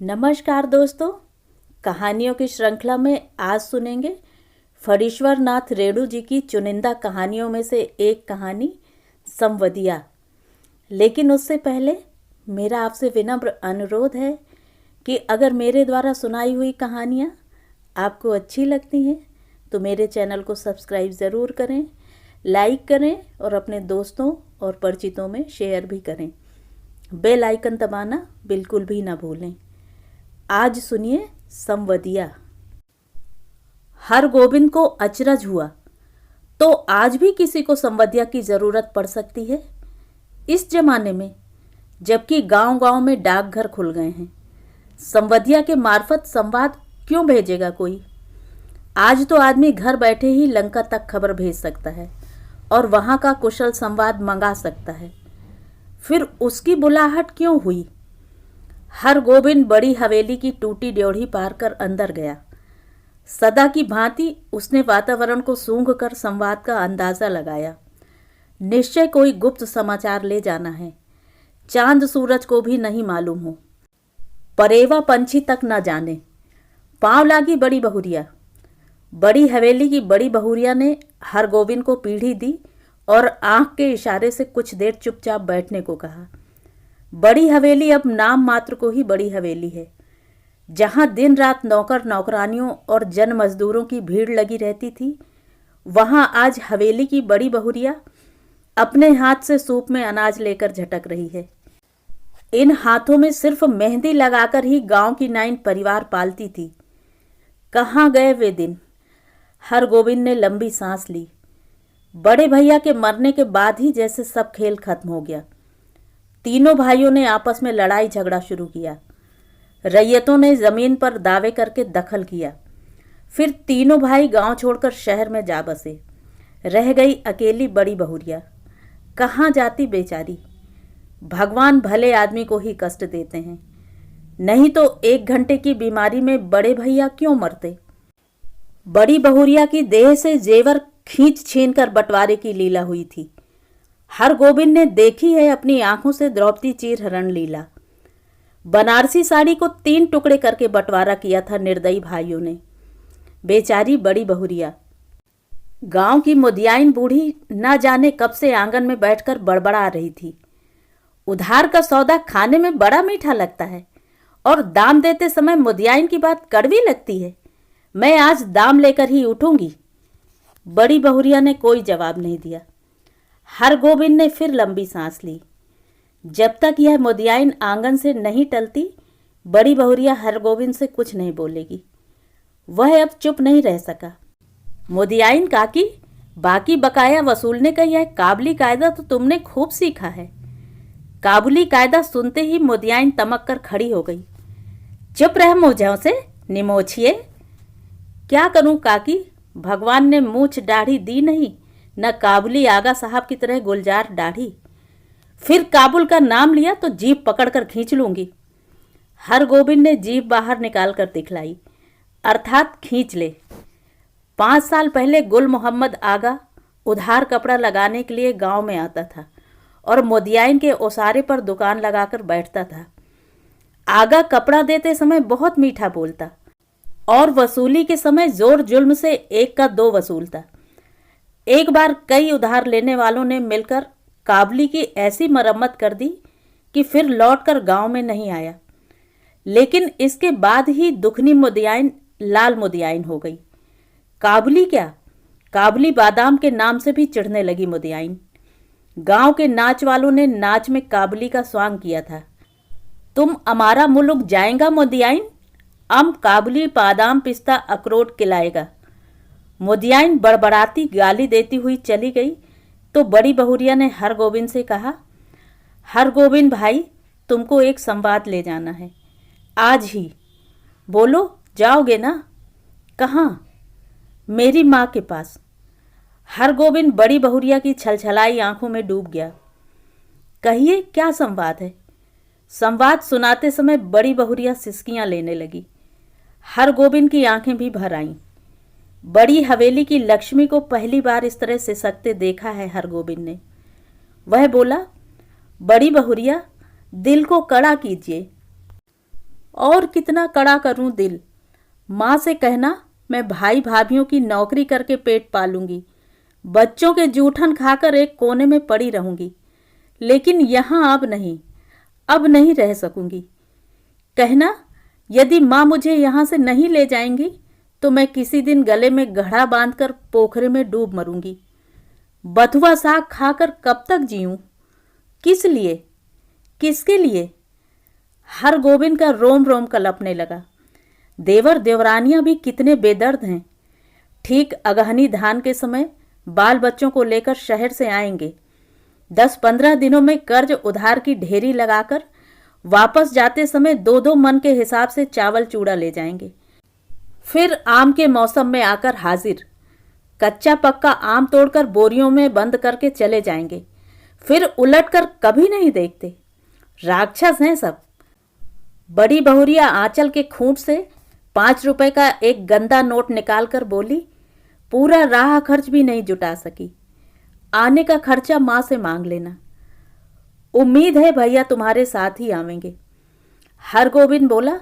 नमस्कार दोस्तों, कहानियों की श्रृंखला में आज सुनेंगे फणीश्वर नाथ रेणु जी की चुनिंदा कहानियों में से एक कहानी संवदिया। लेकिन उससे पहले मेरा आपसे विनम्र अनुरोध है कि अगर मेरे द्वारा सुनाई हुई कहानियाँ आपको अच्छी लगती हैं तो मेरे चैनल को सब्सक्राइब ज़रूर करें, लाइक करें और अपने दोस्तों और परिचितों में शेयर भी करें। बेल आइकन दबाना बिल्कुल भी ना भूलें। आज सुनिए संवदिया। हरगोविंद को अचरज हुआ, तो आज भी किसी को संवदिया की जरूरत पड़ सकती है इस जमाने में, जबकि गांव-गांव में डाकघर खुल गए हैं। संवदिया के मार्फत संवाद क्यों भेजेगा कोई? आज तो आदमी घर बैठे ही लंका तक खबर भेज सकता है और वहां का कुशल संवाद मंगा सकता है। फिर उसकी बुलाहट क्यों हुई? हरगोविंद बड़ी हवेली की टूटी ड्योढ़ी पार कर अंदर गया। सदा की भांति उसने वातावरण को सूंघ कर संवाद का अंदाजा लगाया। निश्चय कोई गुप्त समाचार ले जाना है। चांद सूरज को भी नहीं मालूम हो, परेवा पंछी तक न जाने। पांव लागी बड़ी बहुरिया। बड़ी हवेली की बड़ी बहुरिया ने हरगोविंद को पीढ़ी दी और आंख के इशारे से कुछ देर चुपचाप बैठने को कहा। बड़ी हवेली अब नाम मात्र को ही बड़ी हवेली है। जहां दिन रात नौकर नौकरानियों और जन मजदूरों की भीड़ लगी रहती थी, वहां आज हवेली की बड़ी बहुरिया अपने हाथ से सूप में अनाज लेकर झटक रही है। इन हाथों में सिर्फ मेहंदी लगाकर ही गांव की नाइन परिवार पालती थी। कहाँ गए वे दिन? हरगोविंद ने लंबी सांस ली। बड़े भैया के मरने के बाद ही जैसे सब खेल खत्म हो गया। तीनों भाइयों ने आपस में लड़ाई झगड़ा शुरू किया। रैयतों ने जमीन पर दावे करके दखल किया। फिर तीनों भाई गांव छोड़कर शहर में जा बसे। रह गई अकेली बड़ी बहुरिया। कहाँ जाती बेचारी? भगवान भले आदमी को ही कष्ट देते हैं, नहीं तो 1 घंटे की बीमारी में बड़े भैया क्यों मरते? बड़ी बहुरिया की देह से जेवर खींच छीन कर बंटवारे की लीला हुई थी। हरगोविंद ने देखी है अपनी आंखों से द्रौपदी चीर हरण लीला। बनारसी साड़ी को 3 टुकड़े करके बंटवारा किया था निर्दयी भाइयों ने। बेचारी बड़ी बहुरिया। गांव की मुदियाइन बूढ़ी न जाने कब से आंगन में बैठकर बड़बड़ा रही थी। उधार का सौदा खाने में बड़ा मीठा लगता है और दाम देते समय मुदियाइन की बात कड़वी लगती है। मैं आज दाम लेकर ही उठूंगी। बड़ी बहुरिया ने कोई जवाब नहीं दिया। हरगोविंद ने फिर लंबी सांस ली। जब तक यह मुदियाइन आंगन से नहीं टलती, बड़ी बहुरिया हरगोविंद से कुछ नहीं बोलेगी। वह अब चुप नहीं रह सका। मुदियाइन काकी, बाकी बकाया वसूलने का यह काबुली कायदा तो तुमने खूब सीखा है। काबुली कायदा सुनते ही मुदियाइन तमक कर खड़ी हो गई। चुप रह मुझे से निमोछिए। क्या करूं काकी, भगवान ने मूछ दाढ़ी दी नहीं, न काबुली आगा साहब की तरह गुलजार दाढ़ी। फिर काबुल का नाम लिया तो जीभ पकड़कर खींच लूंगी। हरगोविंद ने जीभ बाहर निकाल कर दिखलाई, अर्थात खींच ले। 5 साल पहले गुल मोहम्मद आगा उधार कपड़ा लगाने के लिए गांव में आता था और मुदियाइन के ओसारे पर दुकान लगाकर बैठता था। आगा कपड़ा देते समय बहुत मीठा बोलता और वसूली के समय जोर जुल्म से 1 का 2 वसूलता। एक बार कई उधार लेने वालों ने मिलकर काबुली की ऐसी मरम्मत कर दी कि फिर लौटकर गांव में नहीं आया। लेकिन इसके बाद ही दुखनी मुदियाइन लाल मुदियाइन हो गई। काबुली क्या, काबुली बादाम के नाम से भी चिढ़ने लगी मुदियाइन। गांव के नाच वालों ने नाच में काबुली का स्वांग किया था। तुम हमारा मुल्क जाएगा मुदियाइन, हम काबुली बादाम पिस्ता अखरोट खिलाएगा। मुदियाइन बड़बड़ाती गाली देती हुई चली गई तो बड़ी बहुरिया ने हरगोविंद से कहा, हरगोविंद भाई, तुमको एक संवाद ले जाना है आज ही। बोलो, जाओगे ना? कहाँ? मेरी माँ के पास। हरगोविंद बड़ी बहुरिया की छलछलाई आंखों में डूब गया। कहिए, क्या संवाद है? संवाद सुनाते समय बड़ी बहुरिया सिसकियां लेने लगी। हरगोविंद की आंखें भी भर आईं। बड़ी हवेली की लक्ष्मी को पहली बार इस तरह सिसकते देखा है हरगोविंद ने। वह बोला, बड़ी बहुरिया, दिल को कड़ा कीजिए। और कितना कड़ा करूं दिल। माँ से कहना मैं भाई भाभीयों की नौकरी करके पेट पालूंगी, बच्चों के जूठन खाकर एक कोने में पड़ी रहूंगी, लेकिन यहाँ अब नहीं रह सकूंगी। कहना यदि माँ मुझे यहाँ से नहीं ले जाएंगी तो मैं किसी दिन गले में घड़ा बांधकर पोखरे में डूब मरूंगी। बथुआ साग खाकर कब तक जीऊं? किस लिए, किसके लिए? हर गोविंद का रोम रोम कलपने लगा। देवर देवरानियां भी कितने बेदर्द हैं। ठीक अगहनी धान के समय बाल बच्चों को लेकर शहर से आएंगे। 10-15 दिनों में कर्ज उधार की ढेरी लगाकर वापस जाते समय 2-2 मन के हिसाब से चावल चूड़ा ले जाएंगे। फिर आम के मौसम में आकर हाजिर, कच्चा पक्का आम तोड़कर बोरियों में बंद करके चले जाएंगे। फिर उलटकर कभी नहीं देखते। राक्षस हैं सब। बड़ी बहुरिया आंचल के खूंट से 5 रुपए का एक गंदा नोट निकालकर बोली, पूरा राह खर्च भी नहीं जुटा सकी। आने का खर्चा माँ से मांग लेना। उम्मीद है भैया तुम्हारे साथ ही आवेंगे। हरगोविंद बोला,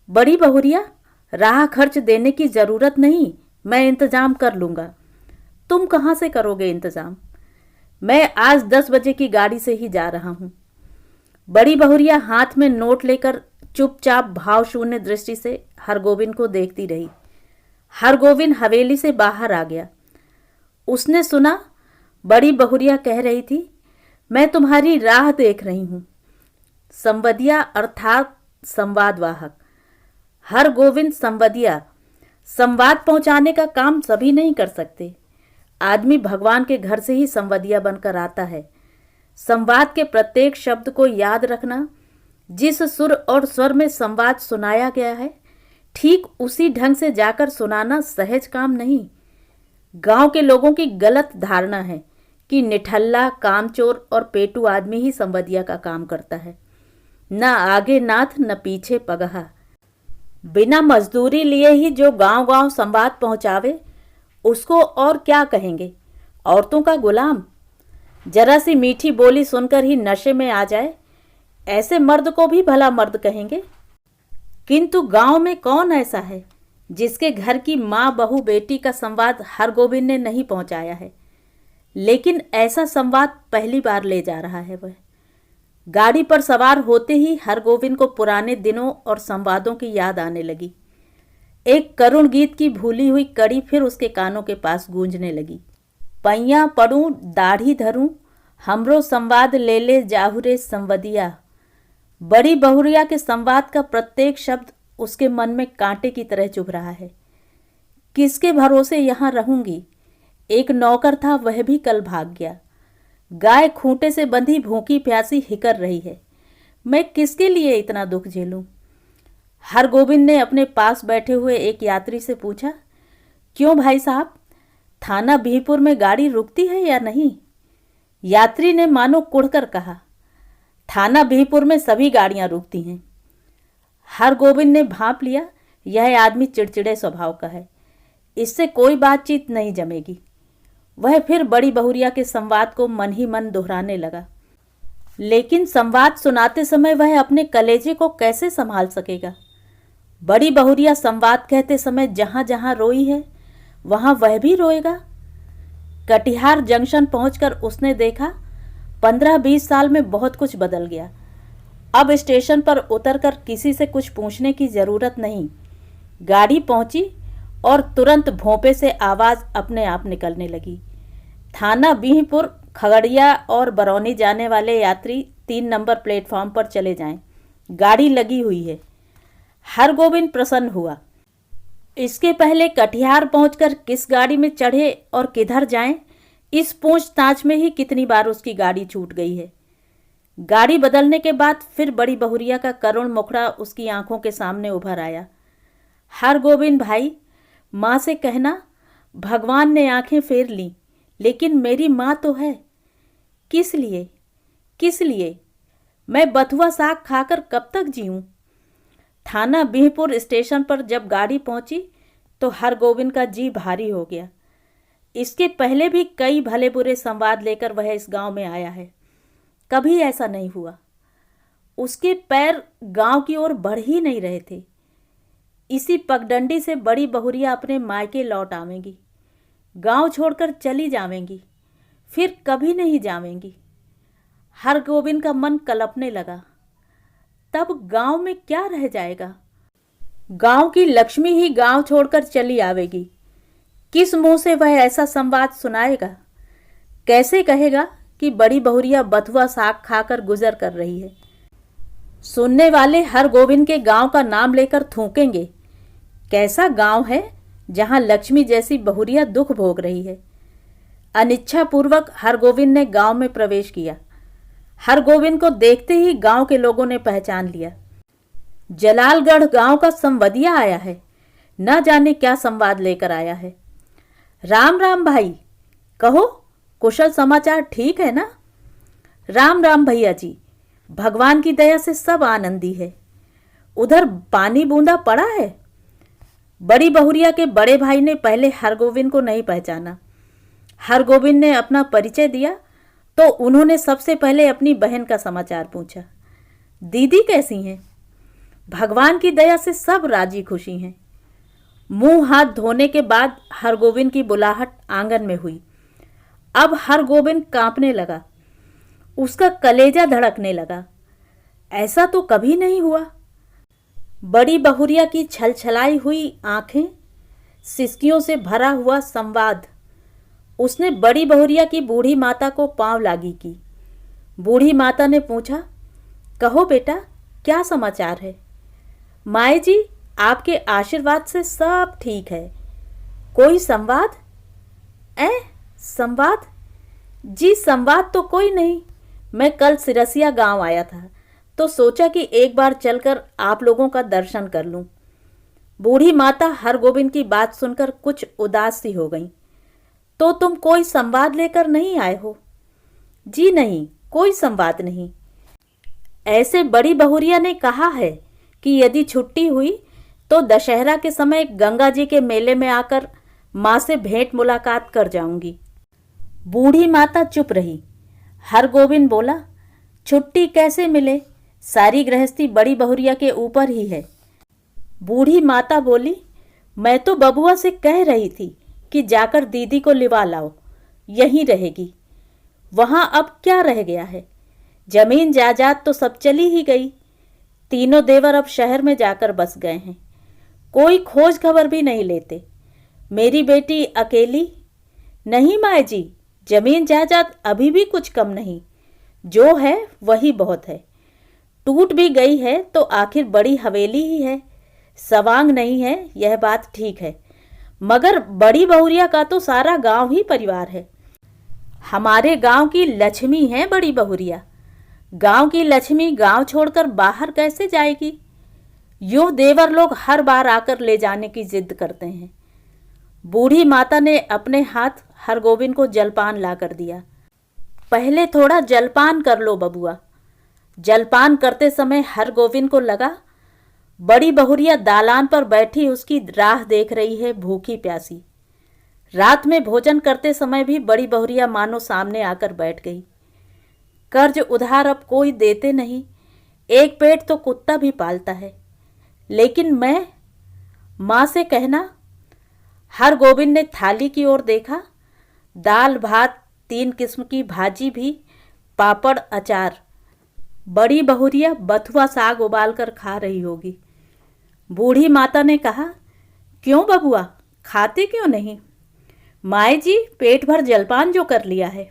बड़ी बहुरिया, राह खर्च देने की जरूरत नहीं, मैं इंतजाम कर लूंगा। तुम कहाँ से करोगे इंतजाम? मैं आज 10 बजे की गाड़ी से ही जा रहा हूँ। बड़ी बहुरिया हाथ में नोट लेकर चुपचाप भाव शून्य दृष्टि से हरगोविंद को देखती रही। हरगोविंद हवेली से बाहर आ गया। उसने सुना बड़ी बहुरिया कह रही थी, मैं तुम्हारी राह देख रही हूं। संवदिया अर्थात संवादवाहक। हरगोविंद संवदिया। संवाद पहुंचाने का काम सभी नहीं कर सकते। आदमी भगवान के घर से ही संवदिया बनकर आता है। संवाद के प्रत्येक शब्द को याद रखना, जिस सुर और स्वर में संवाद सुनाया गया है ठीक उसी ढंग से जाकर सुनाना सहज काम नहीं। गांव के लोगों की गलत धारणा है कि निठल्ला, कामचोर और पेटू आदमी ही संवदिया का काम करता है। न आगे नाथ न पीछे पगहा। बिना मजदूरी लिए ही जो गांव गांव संवाद पहुंचावे उसको और क्या कहेंगे? औरतों का गुलाम। जरा सी मीठी बोली सुनकर ही नशे में आ जाए, ऐसे मर्द को भी भला मर्द कहेंगे? किंतु गांव में कौन ऐसा है जिसके घर की माँ बहू बेटी का संवाद हरगोविंद ने नहीं पहुंचाया है? लेकिन ऐसा संवाद पहली बार ले जा रहा है वह। गाड़ी पर सवार होते ही हरगोविंद को पुराने दिनों और संवादों की याद आने लगी। एक करुण गीत की भूली हुई कड़ी फिर उसके कानों के पास गूंजने लगी। पैया पड़ूं दाढ़ी धरूं, हमरो संवाद ले ले जाहुरे संवदिया। बड़ी बहुरिया के संवाद का प्रत्येक शब्द उसके मन में कांटे की तरह चुभ रहा है। किसके भरोसे यहाँ रहूंगी? एक नौकर था, वह भी कल भाग गया। गाय खूंटे से बंधी भूखी प्यासी हिकर रही है। मैं किसके लिए इतना दुख झेलूं? हरगोविंद ने अपने पास बैठे हुए एक यात्री से पूछा, क्यों भाई साहब, थाना बीहपुर में गाड़ी रुकती है या नहीं? यात्री ने मानो कुढ़कर कहा, थाना बीहपुर में सभी गाड़ियां रुकती हैं। हरगोविंद ने भांप लिया, यह आदमी चिड़चिड़े स्वभाव का है, इससे कोई बातचीत नहीं जमेगी। वह फिर बड़ी बहुरिया के संवाद को मन ही मन दोहराने लगा। लेकिन संवाद सुनाते समय वह अपने कलेजे को कैसे संभाल सकेगा? बड़ी बहुरिया संवाद कहते समय जहां जहां रोई है वहां वह भी रोएगा। कटिहार जंक्शन पहुंचकर उसने देखा 15-20 साल में बहुत कुछ बदल गया। अब स्टेशन पर उतरकर किसी से कुछ पूछने की जरूरत नहीं। गाड़ी पहुंची और तुरंत भोंपे से आवाज अपने आप निकलने लगी। थाना बीहपुर, खगड़िया और बरौनी जाने वाले यात्री 3 नंबर प्लेटफॉर्म पर चले जाएं, गाड़ी लगी हुई है। हरगोविंद प्रसन्न हुआ। इसके पहले कटिहार पहुंचकर किस गाड़ी में चढ़े और किधर जाएं, इस पूछताछ में ही कितनी बार उसकी गाड़ी छूट गई है। गाड़ी बदलने के बाद फिर बड़ी बहुरिया का करुण मुखड़ा उसकी आंखों के सामने उभर आया। हरगोविंद भाई, माँ से कहना भगवान ने आंखें फेर ली, लेकिन मेरी माँ तो है। किस लिए, किस लिए? मैं बथुआ साग खाकर कब तक जीऊं? थाना बीहपुर स्टेशन पर जब गाड़ी पहुंची तो हरगोविंद का जी भारी हो गया। इसके पहले भी कई भले बुरे संवाद लेकर वह इस गांव में आया है, कभी ऐसा नहीं हुआ। उसके पैर गांव की ओर बढ़ ही नहीं रहे थे। इसी पगडंडी से बड़ी बहुरिया अपने मायके लौट आवेंगी, गांव छोड़कर चली जावेंगी, फिर कभी नहीं जावेंगी। हरगोविंद का मन कलपने लगा। तब गांव में क्या रह जाएगा? गांव की लक्ष्मी ही गांव छोड़कर चली आवेगी। किस मुंह से वह ऐसा संवाद सुनाएगा? कैसे कहेगा कि बड़ी बहुरिया बथुआ साग खाकर गुजर कर रही है? सुनने वाले हरगोविंद के गांव का नाम लेकर थूकेंगे। कैसा गांव है जहां लक्ष्मी जैसी बहुरिया दुख भोग रही है? अनिच्छापूर्वक हरगोविंद ने गांव में प्रवेश किया। हरगोविंद को देखते ही गांव के लोगों ने पहचान लिया। जलालगढ़ गांव का संवदिया आया है, न जाने क्या संवाद लेकर आया है। राम राम भाई, कहो कुशल समाचार ठीक है ना? राम राम भैया जी, भगवान की दया से सब आनंदी है। उधर पानी बूंदा पड़ा है? बड़ी बहुरिया के बड़े भाई ने पहले हरगोविंद को नहीं पहचाना। हरगोविंद ने अपना परिचय दिया तो उन्होंने सबसे पहले अपनी बहन का समाचार पूछा। दीदी कैसी हैं? भगवान की दया से सब राजी खुशी हैं। मुंह हाथ धोने के बाद हरगोविंद की बुलाहट आंगन में हुई। अब हरगोविंद कांपने लगा, उसका कलेजा धड़कने लगा। ऐसा तो कभी नहीं हुआ। बड़ी बहुरिया की छलछलाई हुई आंखें, सिसकियों से भरा हुआ संवाद। उसने बड़ी बहुरिया की बूढ़ी माता को पांव लागी की। बूढ़ी माता ने पूछा, कहो बेटा, क्या समाचार है? माए जी, आपके आशीर्वाद से सब ठीक है। कोई संवाद? संवाद? जी संवाद तो कोई नहीं। मैं कल सिरसिया गांव आया था तो सोचा कि एक बार चलकर आप लोगों का दर्शन कर लूं। बूढ़ी माता हरगोविंद की बात सुनकर कुछ उदास सी हो गई। तो तुम कोई संवाद लेकर नहीं आए हो? जी नहीं, कोई संवाद नहीं। ऐसे बड़ी बहुरिया ने कहा है कि यदि छुट्टी हुई तो दशहरा के समय गंगा जी के मेले में आकर माँ से भेंट मुलाकात कर जाऊंगी। बूढ़ी माता चुप रही। हरगोविंद बोला, छुट्टी कैसे मिले? सारी गृहस्थी बड़ी बहुरिया के ऊपर ही है। बूढ़ी माता बोली, मैं तो बबुआ से कह रही थी कि जाकर दीदी को लिवा लाओ, यहीं रहेगी। वहां अब क्या रह गया है? जमीन जायदाद तो सब चली ही गई। तीनों देवर अब शहर में जाकर बस गए हैं। कोई खोज खबर भी नहीं लेते। मेरी बेटी अकेली। नहीं माए जी, जमीन जायदाद अभी भी कुछ कम नहीं, जो है वही बहुत है। टूट भी गई है तो आखिर बड़ी हवेली ही है, सवांग नहीं है, यह बात ठीक है। मगर बड़ी बहुरिया का तो सारा गांव ही परिवार है। हमारे गांव की लक्ष्मी है बड़ी बहुरिया। गांव की लक्ष्मी गांव छोड़कर बाहर कैसे जाएगी? यूं देवर लोग हर बार आकर ले जाने की जिद करते हैं। बूढ़ी माता ने अपने हाथ हरगोविंद को जलपान ला कर दिया। पहले थोड़ा जलपान कर लो बबुआ। जलपान करते समय हरगोविंद को लगा बड़ी बहुरिया दालान पर बैठी उसकी राह देख रही है, भूखी प्यासी। रात में भोजन करते समय भी बड़ी बहुरिया मानो सामने आकर बैठ गई। कर्ज उधार अब कोई देते नहीं, एक पेट तो कुत्ता भी पालता है, लेकिन मैं माँ से कहना। हरगोविंद ने थाली की ओर देखा। दाल भात, 3 किस्म की भाजी भी, पापड़ अचार। बड़ी बहुरिया बथुआ साग उबाल कर खा रही होगी। बूढ़ी माता ने कहा, क्यों बबुआ, खाते क्यों नहीं? माए जी, पेट भर जलपान जो कर लिया है।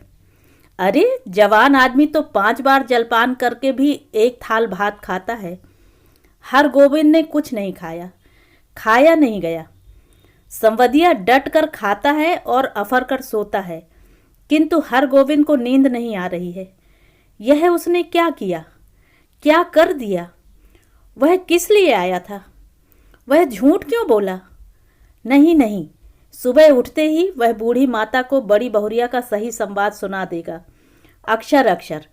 अरे जवान आदमी तो 5 बार जलपान करके भी 1 थाल भात खाता है। हरगोविंद ने कुछ नहीं खाया, खाया नहीं गया। संवदिया डट कर खाता है और अफर कर सोता है, किंतु हरगोविंद को नींद नहीं आ रही है। यह उसने क्या किया, क्या कर दिया? वह किस लिए आया था? वह झूठ क्यों बोला? नहीं नहीं, सुबह उठते ही वह बूढ़ी माता को बड़ी बहुरिया का सही संवाद सुना देगा, अक्षर अक्षर।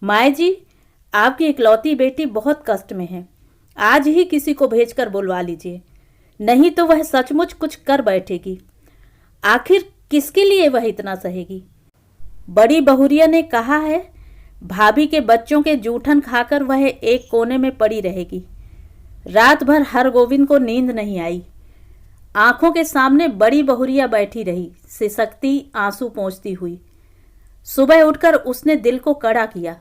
माए जी, आपकी इकलौती बेटी बहुत कष्ट में है। आज ही किसी को भेजकर बुलवा लीजिए, नहीं तो वह सचमुच कुछ कर बैठेगी। आखिर किसके लिए वह इतना सहेगी? बड़ी बहुरिया ने कहा है भाभी के बच्चों के जूठन खाकर वह एक कोने में पड़ी रहेगी। रात भर हरगोविंद को नींद नहीं आई। आंखों के सामने बड़ी बहुरिया बैठी रही, सिसकती, आंसू पोंछती हुई। सुबह उठकर उसने दिल को कड़ा किया।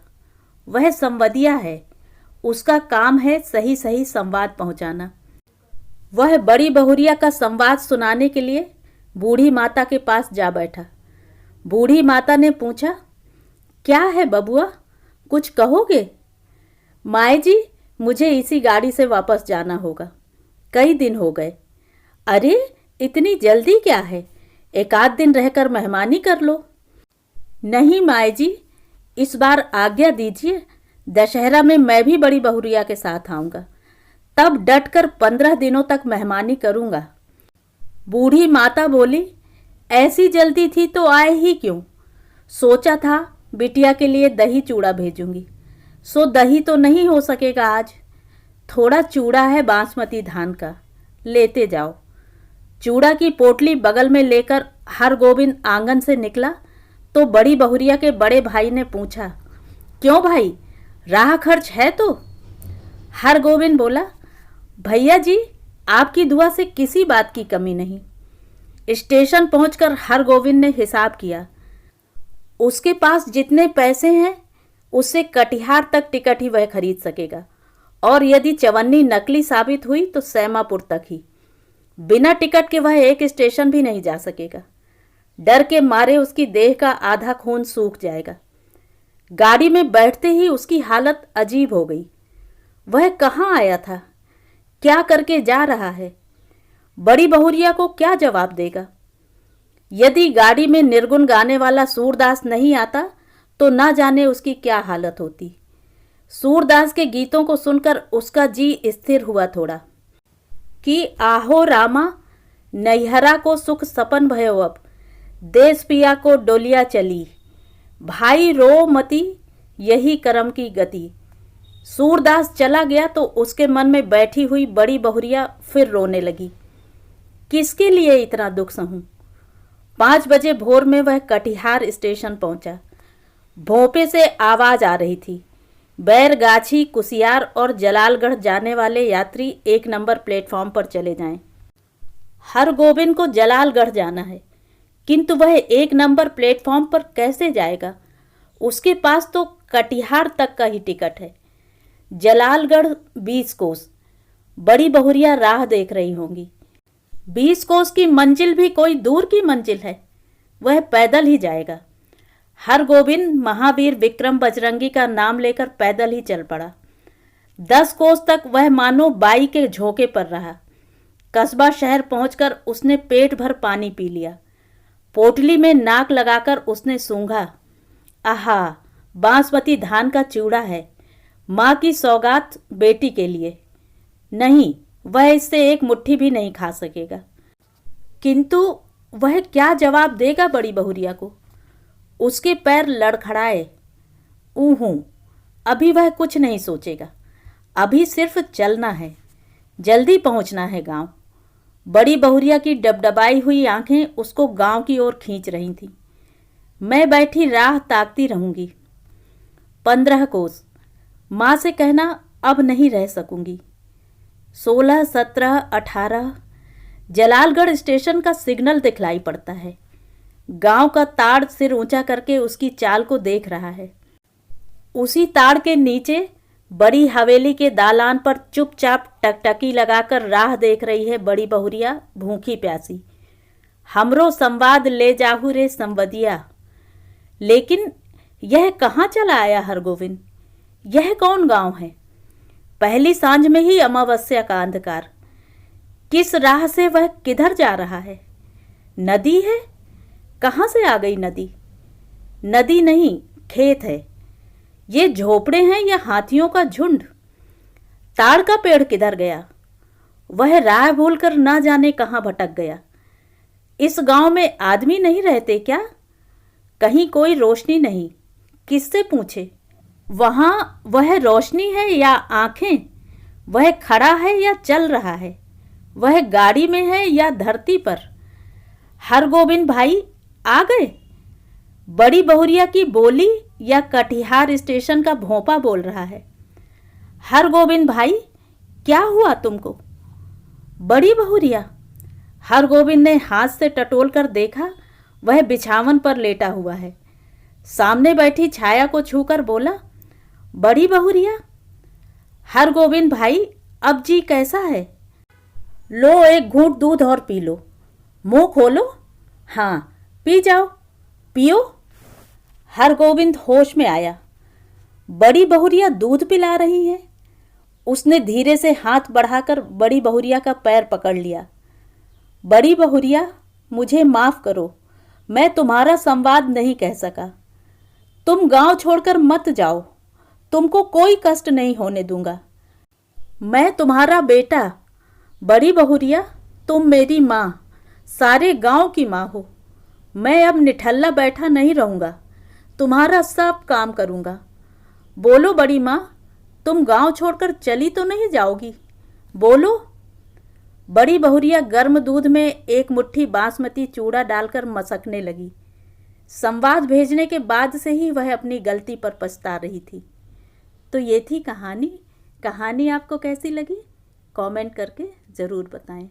वह संवदिया है, उसका काम है सही सही संवाद पहुंचाना। वह बड़ी बहुरिया का संवाद सुनाने के लिए बूढ़ी माता के पास जा बैठा। बूढ़ी माता ने पूछा, क्या है बबुआ, कुछ कहोगे? माए जी, मुझे इसी गाड़ी से वापस जाना होगा, कई दिन हो गए। अरे इतनी जल्दी क्या है, एक आध दिन रहकर मेहमानी कर लो। नहीं माए जी, इस बार आज्ञा दीजिए, दशहरा में मैं भी बड़ी बहुरिया के साथ आऊँगा, तब डटकर 15 दिनों तक मेहमानी करूँगा। बूढ़ी माता बोली, ऐसी जल्दी थी तो आए ही क्यों? सोचा था बिटिया के लिए दही चूड़ा भेजूंगी, सो दही तो नहीं हो सकेगा आज। थोड़ा चूड़ा है बासमती धान का, लेते जाओ। चूड़ा की पोटली बगल में लेकर हरगोविंद आंगन से निकला तो बड़ी बहुरिया के बड़े भाई ने पूछा, क्यों भाई, राह खर्च है तो? हरगोविंद बोला, भैया जी, आपकी दुआ से किसी बात की कमी नहीं। स्टेशन पहुंचकर हरगोविंद ने हिसाब किया। उसके पास जितने पैसे हैं उससे कटिहार तक टिकट ही वह खरीद सकेगा, और यदि चवन्नी नकली साबित हुई तो सैमापुर तक ही। बिना टिकट के वह एक स्टेशन भी नहीं जा सकेगा। डर के मारे उसकी देह का आधा खून सूख जाएगा। गाड़ी में बैठते ही उसकी हालत अजीब हो गई। वह कहाँ आया था, क्या करके जा रहा है? बड़ी बहुरिया को क्या जवाब देगा? यदि गाड़ी में निर्गुण गाने वाला सूरदास नहीं आता तो ना जाने उसकी क्या हालत होती। सूरदास के गीतों को सुनकर उसका जी स्थिर हुआ थोड़ा कि आहो रामा, नैहरा को सुख सपन भयो अब, देश पिया को डोलिया चली, भाई रो मती, यही करम की गति। सूरदास चला गया तो उसके मन में बैठी हुई बड़ी बहुरिया फिर रोने लगी। किसके लिए इतना दुख सहूं? 5 बजे भोर में वह कटिहार स्टेशन पहुंचा। भोंपे से आवाज आ रही थी, बैरगाछी, कुसियार और जलालगढ़ जाने वाले यात्री 1 नंबर प्लेटफॉर्म पर चले जाएं। हरगोविंद को जलालगढ़ जाना है, किंतु वह 1 नंबर प्लेटफॉर्म पर कैसे जाएगा? उसके पास तो कटिहार तक का ही टिकट है। जलालगढ़ 20 कोस। बड़ी बहुरिया राह देख रही होंगी। 20 कोस की मंजिल भी कोई दूर की मंजिल है, वह पैदल ही जाएगा। हरगोविंद महावीर विक्रम बजरंगी का नाम लेकर पैदल ही चल पड़ा। 10 कोस तक वह मानो बाई के झोंके पर रहा। कस्बा शहर पहुंचकर उसने पेट भर पानी पी लिया। पोटली में नाक लगाकर उसने सूंघा, आहा, बासमती धान का चूड़ा है, माँ की सौगात बेटी के लिए। नहीं, वह इससे एक मुट्ठी भी नहीं खा सकेगा। किंतु वह क्या जवाब देगा बड़ी बहुरिया को? उसके पैर लड़खड़ाए। ऊहूं, अभी वह कुछ नहीं सोचेगा, अभी सिर्फ चलना है, जल्दी पहुंचना है गांव। बड़ी बहुरिया की डबडबाई हुई आंखें उसको गांव की ओर खींच रही थीं। मैं बैठी राह ताकती रहूंगी। 15 कोस। माँ से कहना अब नहीं रह सकूंगी। 16, 17, 18। जलालगढ़ स्टेशन का सिग्नल दिखलाई पड़ता है। गांव का ताड़ सिर ऊंचा करके उसकी चाल को देख रहा है। उसी ताड़ के नीचे बड़ी हवेली के दालान पर चुपचाप टकटकी लगाकर राह देख रही है बड़ी बहुरिया, भूखी प्यासी। हमरो संवाद ले जाहू रे संवदिया। लेकिन यह कहाँ चला आया हरगोविंद? यह कौन गांव है? पहली सांझ में ही अमावस्या का अंधकार। किस राह से वह किधर जा रहा है? नदी है? कहाँ से आ गई नदी? नदी नहीं, खेत है। ये झोपड़े हैं या हाथियों का झुंड? ताड़ का पेड़ किधर गया? वह राह भूलकर ना जाने कहाँ भटक गया। इस गांव में आदमी नहीं रहते क्या? कहीं कोई रोशनी नहीं, किससे पूछे? वहां वह रोशनी है या आंखें? वह खड़ा है या चल रहा है? वह गाड़ी में है या धरती पर? हरगोविंद भाई आ गए? बड़ी बहुरिया की बोली या कटिहार स्टेशन का भोंपा बोल रहा है। हरगोविंद भाई, क्या हुआ तुमको? बड़ी बहुरिया। हरगोविंद ने हाथ से टटोल कर देखा, वह बिछावन पर लेटा हुआ है। सामने बैठी छाया को छूकर बोला, बड़ी बहुरिया। हरगोविंद भाई, अब जी कैसा है? लो, एक घूंट दूध और पी लो। मुंह खोलो। हाँ, पी जाओ, पियो। हरगोविंद होश में आया। बड़ी बहुरिया दूध पिला रही है। उसने धीरे से हाथ बढ़ाकर बड़ी बहुरिया का पैर पकड़ लिया। बड़ी बहुरिया, मुझे माफ करो, मैं तुम्हारा संवाद नहीं कह सका। तुम गांव छोड़कर मत जाओ, तुमको कोई कष्ट नहीं होने दूंगा। मैं तुम्हारा बेटा। बड़ी बहुरिया, तुम मेरी माँ, सारे गांव की माँ हो। मैं अब निठल्ला बैठा नहीं रहूँगा, तुम्हारा सब काम करूँगा। बोलो बड़ी माँ, तुम गांव छोड़कर चली तो नहीं जाओगी? बोलो। बड़ी बहुरिया गर्म दूध में एक मुट्ठी बासमती चूड़ा डालकर मसकने लगी। संवाद भेजने के बाद से ही वह अपनी गलती पर पछता रही थी। तो ये थी कहानी। कहानी आपको कैसी लगी? कमेंट करके ज़रूर बताएं।